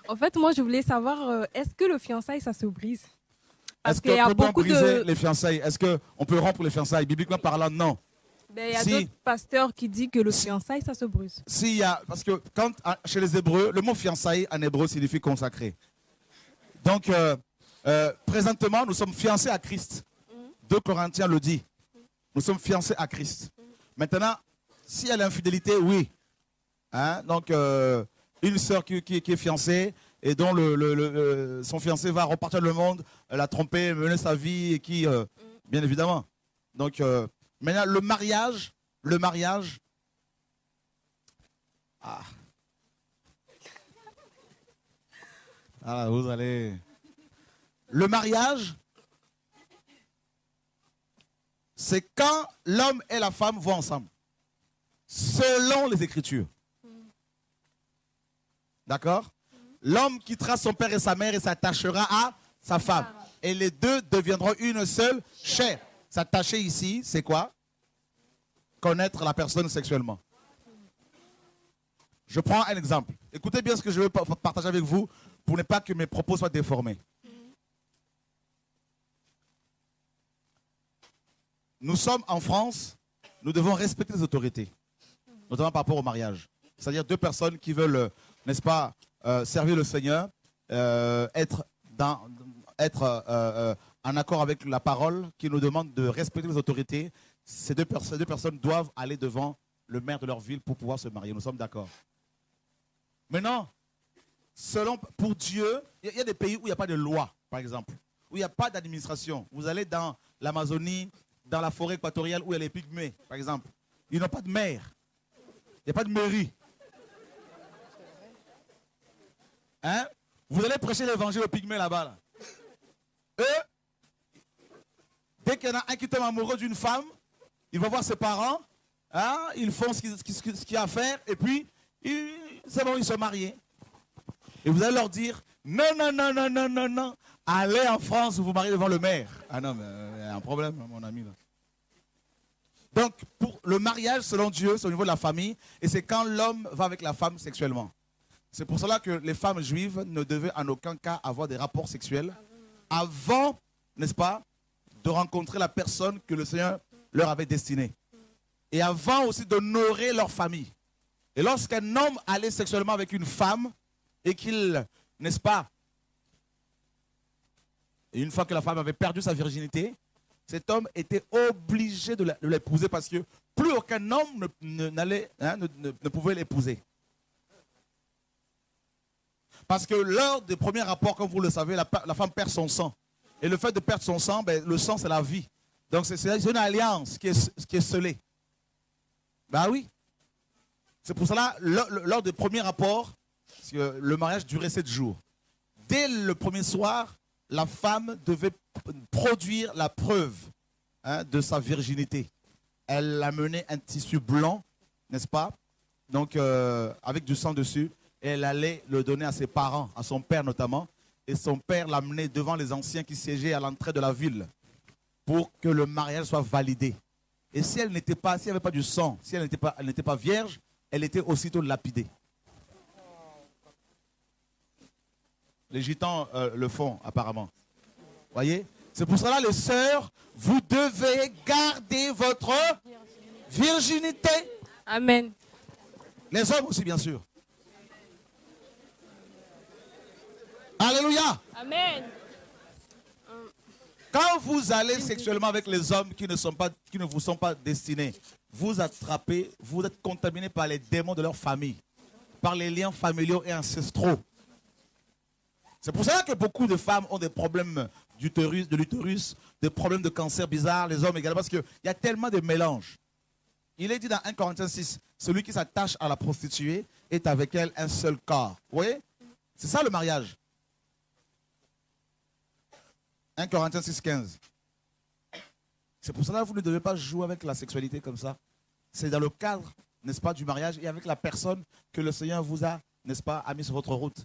En fait, moi, je voulais savoir, est-ce que le fiançailles, ça se brise? Parce Est-ce qu'il y a que peut-on beaucoup briser de... les fiançailles? Est-ce qu'on peut rompre les fiançailles? Bibliquement parlant, non. Ben, il y a Si, d'autres pasteurs qui disent que le si, fiançailles, ça se brise. si y a, parce que chez les Hébreux, le mot fiançailles en hébreu signifie consacré. Donc, présentement, nous sommes fiancés à Christ. 2 Corinthiens le dit. Nous sommes fiancés à Christ. Maintenant, s'il y a l'infidélité, oui. Hein? Donc, une sœur qui est fiancée et dont son fiancé va repartir dans le monde, la tromper, mener sa vie, et qui, bien évidemment. Donc, maintenant, le mariage, ah, ah, vous allez. Le mariage, c'est quand l'homme et la femme vont ensemble, selon les Écritures. D'accord? L'homme quittera son père et sa mère et s'attachera à sa femme. Et les deux deviendront une seule chair. S'attacher ici, c'est quoi? Connaître la personne sexuellement. Je prends un exemple. Écoutez bien ce que je veux partager avec vous pour ne pas que mes propos soient déformés. Nous sommes en France, nous devons respecter les autorités, notamment par rapport au mariage. C'est-à-dire deux personnes qui veulent, n'est-ce pas, servir le Seigneur, être en accord avec la parole qui nous demande de respecter les autorités. Ces deux personnes doivent aller devant le maire de leur ville pour pouvoir se marier. Nous sommes d'accord. Maintenant, pour Dieu, il y a des pays où il n'y a pas de loi, par exemple, où il n'y a pas d'administration. Vous allez dans l'Amazonie, dans la forêt équatoriale où il y a les pygmées, par exemple. Ils n'ont pas de maire. Il n'y a pas de mairie. Hein? Vous allez prêcher l'évangile aux pygmées là-bas. Là. Eux, dès qu'il y en a un qui tombe amoureux d'une femme, il va voir ses parents, hein? Ils font ce qu'il y a à faire, et puis, c'est bon, ils sont mariés. Et vous allez leur dire, non, non, non, non, non, non, non, allez en France, vous vous mariez devant le maire. Ah non, mais il y a un problème, mon ami. Là. Donc, pour le mariage, selon Dieu, c'est au niveau de la famille, et c'est quand l'homme va avec la femme sexuellement. C'est pour cela que les femmes juives ne devaient en aucun cas avoir des rapports sexuels avant, n'est-ce pas, de rencontrer la personne que le Seigneur leur avait destinée. Et avant aussi d'honorer leur famille. Et lorsqu'un homme allait sexuellement avec une femme, et qu'il, n'est-ce pas, et une fois que la femme avait perdu sa virginité, cet homme était obligé de l'épouser parce que plus aucun homme ne pouvait l'épouser. Parce que lors des premiers rapports, comme vous le savez, la femme perd son sang. Et le fait de perdre son sang, ben, le sang c'est la vie. Donc c'est une alliance qui est scellée. Ben oui. C'est pour cela, lors des premiers rapports, parce que le mariage durait 7 jours. Dès le premier soir, la femme devait produire la preuve de sa virginité. Elle amenait un tissu blanc, n'est-ce pas? Donc, avec du sang dessus. Et elle allait le donner à ses parents, à son père notamment. Et son père l'amenait devant les anciens qui siégeaient à l'entrée de la ville pour que le mariage soit validé. Et si elle n'était pas, s'il n'y avait pas du sang, si elle n'était pas vierge, elle était aussitôt lapidée. Les gitans le font apparemment. Voyez? C'est pour cela, les sœurs, vous devez garder votre virginité. Amen. Les hommes aussi, bien sûr. Alléluia. Amen. Quand vous allez sexuellement avec les hommes qui ne vous sont pas destinés, vous êtes contaminé par les démons de leur famille, par les liens familiaux et ancestraux. C'est pour ça que beaucoup de femmes ont des problèmes de l'utérus, des problèmes de cancer bizarres, les hommes également, parce qu'il y a tellement de mélanges. Il est dit dans 1 Corinthiens 6, celui qui s'attache à la prostituée est avec elle un seul corps. Vous voyez? C'est ça le mariage. 1 Corinthiens 6, 15. C'est pour cela que vous ne devez pas jouer avec la sexualité comme ça. C'est dans le cadre, n'est-ce pas, du mariage et avec la personne que le Seigneur vous a, n'est-ce pas, a mis sur votre route.